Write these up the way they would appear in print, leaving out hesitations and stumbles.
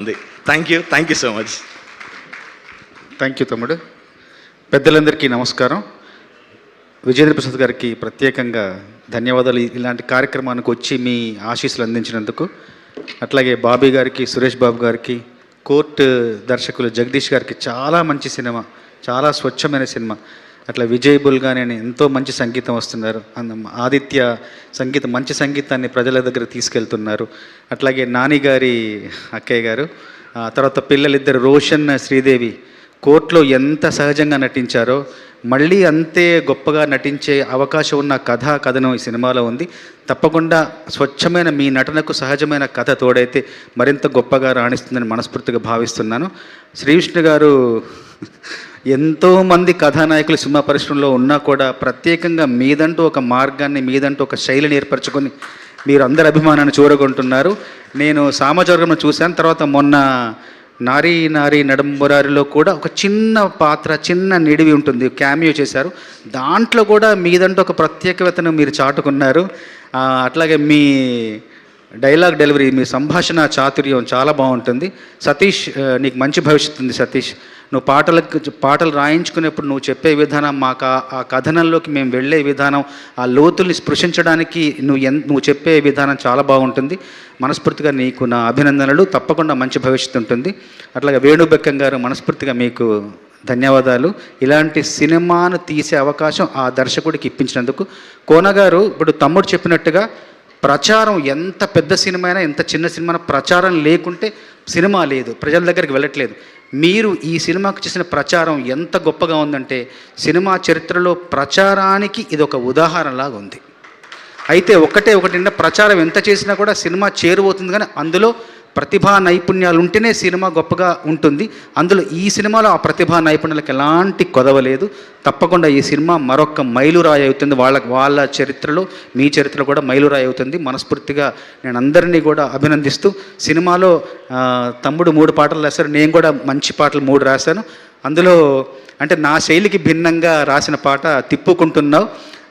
ఉంది. Thank you so much. Thank you తమ్ముడు. పెద్దలందరికీ నమస్కారం. విజేంద్ర ప్రసాద్ గారికి ప్రత్యేకంగా ధన్యవాదాలు ఇలాంటి కార్యక్రమానికి వచ్చి మీ ఆశీస్సులు అందించినందుకు. అట్లాగే బాబీ గారికి, సురేష్ బాబు గారికి, కోర్టు దర్శకులు జగదీష్ గారికి చాలా మంచి సినిమా, చాలా స్వచ్ఛమైన సినిమా. అట్లా విజయ్ బుల్గానే ఎంతో మంచి సంగీతం వస్తున్నారు. ఆదిత్య సంగీతం, మంచి సంగీతాన్ని ప్రజల దగ్గర తీసుకెళ్తున్నారు. అట్లాగే నాని గారి అక్కయ్య గారు, తర్వాత పిల్లలిద్దరు రోషన్, శ్రీదేవి కోర్టులో ఎంత సహజంగా నటించారో మళ్ళీ అంతే గొప్పగా నటించే అవకాశం ఉన్న కథనం ఈ సినిమాలో ఉంది. తప్పకుండా స్వచ్ఛమైన మీ నటనకు సహజమైన కథ తోడైతే మరింత గొప్పగా రాణిస్తుందని మనస్ఫూర్తిగా భావిస్తున్నాను. శ్రీవిష్ణు గారు ఎంతోమంది కథానాయకులు సినిమా పరిశ్రమలో ఉన్నా కూడా ప్రత్యేకంగా మీదంటూ ఒక మార్గాన్ని, మీదంటూ ఒక శైలిని ఏర్పరచుకొని మీరు అందరి అభిమానాన్ని చూరగొంటున్నారు. నేను సామాజికంలో చూశాను. తర్వాత మొన్న నారీ నడంబురారిలో కూడా ఒక చిన్న పాత్ర, చిన్న నిడివి ఉంటుంది, క్యామియో చేశారు. దాంట్లో కూడా మీదంటూ ఒక ప్రత్యేకతను మీరు చాటుకున్నారు. అట్లాగే మీ డైలాగ్ డెలివరీ, మీ సంభాషణ చాతుర్యం చాలా బాగుంటుంది. సతీష్, నీకు మంచి భవిష్యత్తు ఉంది సతీష్. నువ్వు పాటలు రాయించుకునేప్పుడు నువ్వు చెప్పే విధానం, మాకు ఆ కథనంలోకి మేము వెళ్ళే విధానం, ఆ లోతుల్ని స్పృశించడానికి నువ్వు చెప్పే విధానం చాలా బాగుంటుంది. మనస్ఫూర్తిగా నీకు నా అభినందనలు. తప్పకుండా మంచి భవిష్యత్తు ఉంటుంది. అట్లాగే వేణుబెక్కం గారు, మనస్ఫూర్తిగా మీకు ధన్యవాదాలు. ఇలాంటి సినిమాను తీసే అవకాశం ఆ దర్శకుడికి ఇప్పించినందుకు. కోన గారు, ఇప్పుడు తమ్ముడు చెప్పినట్టుగా ప్రచారం, ఎంత పెద్ద సినిమా అయినా, ఎంత చిన్న సినిమా అయినా ప్రచారం లేకుంటే సినిమా లేదు, ప్రజల దగ్గరికి వెళ్ళట్లేదు. మీరు ఈ సినిమాకు చేసిన ప్రచారం ఎంత గొప్పగా ఉందంటే సినిమా చరిత్రలో ప్రచారానికి ఇది ఒక ఉదాహరణలాగా ఉంది. అయితే ఒకటి ప్రచారం ఎంత చేసినా కూడా సినిమా చేరువవుతుంది, కానీ అందులో ప్రతిభా నైపుణ్యాలు ఉంటేనే సినిమా గొప్పగా ఉంటుంది. అందులో ఈ సినిమాలో ఆ ప్రతిభా నైపుణ్యాలకు ఎలాంటి కొదవలేదు. తప్పకుండా ఈ సినిమా మరొక మైలురాయి అవుతుంది. వాళ్ళ చరిత్రలో, మీ చరిత్రలో కూడా మైలురాయి అవుతుంది. మనస్ఫూర్తిగా నేను అందరినీ కూడా అభినందిస్తూ, సినిమాలో తమ్ముడు 3 పాటలు రాశారు, నేను కూడా మంచి పాటలు 3 రాశాను. అందులో అంటే నా శైలికి భిన్నంగా రాసిన పాట తిప్పుకుంటున్నావు,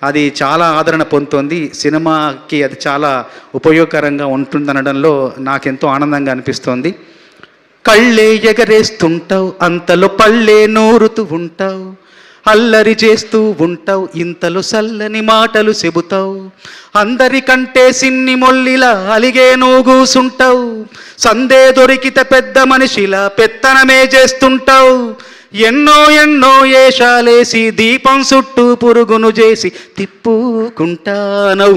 అది చాలా ఆదరణ పొందుతోంది. సినిమాకి అది చాలా ఉపయోగకరంగా ఉంటుందనడంలో నాకెంతో ఆనందంగా అనిపిస్తోంది. కళ్ళే ఎగరేస్తుంటావు, అంతలో పళ్ళే నూరుతూ ఉంటావు, అల్లరి చేస్తూ ఉంటావు, ఇంతలో సల్లని మాటలు చెబుతావు, అందరికంటే సిన్ని మొల్లిలా అలిగే నూగూసుంటావు, సందే దొరికితే పెద్ద మనిషిలా పెత్తనమే చేస్తుంటావు, ఎన్నో ఏషాలేసి దీపం చుట్టూ పురుగును చేసి తిప్పుకుంటానవు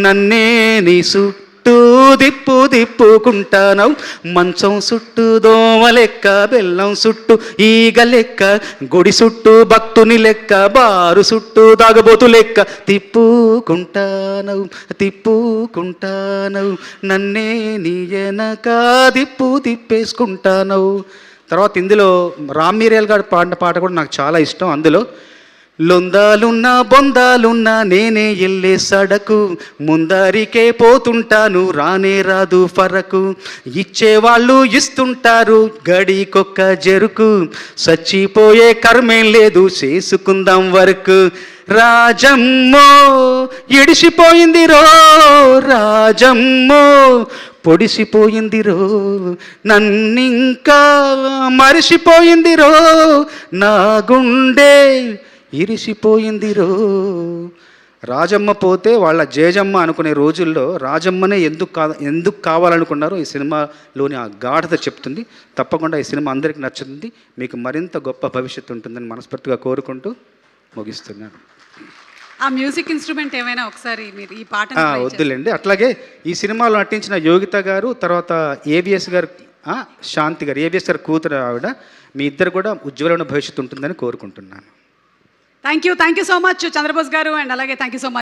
నన్నే నీ చుట్టూ తిప్పుకుంటానవు, మంచం చుట్టూ దోమ లెక్క, బెల్లం చుట్టూ ఈగ లెక్క, గుడి చుట్టూ భక్తుని లెక్క, బారు చుట్టూ దాగబోతు లెక్క తిప్పుకుంటానవు నన్నే నీ వెనక తిప్పేసుకుంటానవు. తర్వాత ఇందులో రామ్ మీరియల్ గారు పాడిన పాట కూడా నాకు చాలా ఇష్టం. అందులో లొందాలున్నా బొందాలున్నా నేనే ఎల్లే సడకు, ముందరికే పోతుంటాను రానే రాదు ఫరకు, ఇచ్చేవాళ్ళు ఇస్తుంటారు గడికొక్క జరుకు, చచ్చిపోయే కర్మేం లేదు చేసుకుందాం వరకు, రాజమ్మో ఎడిసిపోయిందిరో రాజమ్మో పొడిసిపోయిందిరో, నన్నింకా మరిసిపోయిందిరో, నా గుండె ఇరిసిపోయిందిరో. రాజమ్మ పోతే వాళ్ళ జేజమ్మ అనుకునే రోజుల్లో రాజమ్మనే ఎందుకు కావాలనుకున్నారో ఈ సినిమాలోని ఆ గాఢత చెప్తుంది. తప్పకుండా ఈ సినిమా అందరికీ నచ్చుతుంది, మీకు మరింత గొప్ప భవిష్యత్తు ఉంటుందని మనస్ఫూర్తిగా కోరుకుంటూ ముగిస్తున్నాను. ఆ మ్యూజిక్ ఇన్స్ట్రుమెంట్ ఏమైనా ఒకసారి మీరు ఈ పాట వద్దులేండి. అట్లాగే ఈ సినిమాలో నటించిన యోగిత గారు, తర్వాత ఏబిఎస్ గారు, శాంతి గారు, ఏబిఎస్ గారు కూతురు ఆవిడ, మీ ఇద్దరు కూడా ఉజ్వలమైన భవిష్యత్తు ఉంటుందని కోరుకుంటున్నాను. Thank you so much Chandrabose garu. And అలాగే థ్యాంక్ యూ సో మచ్.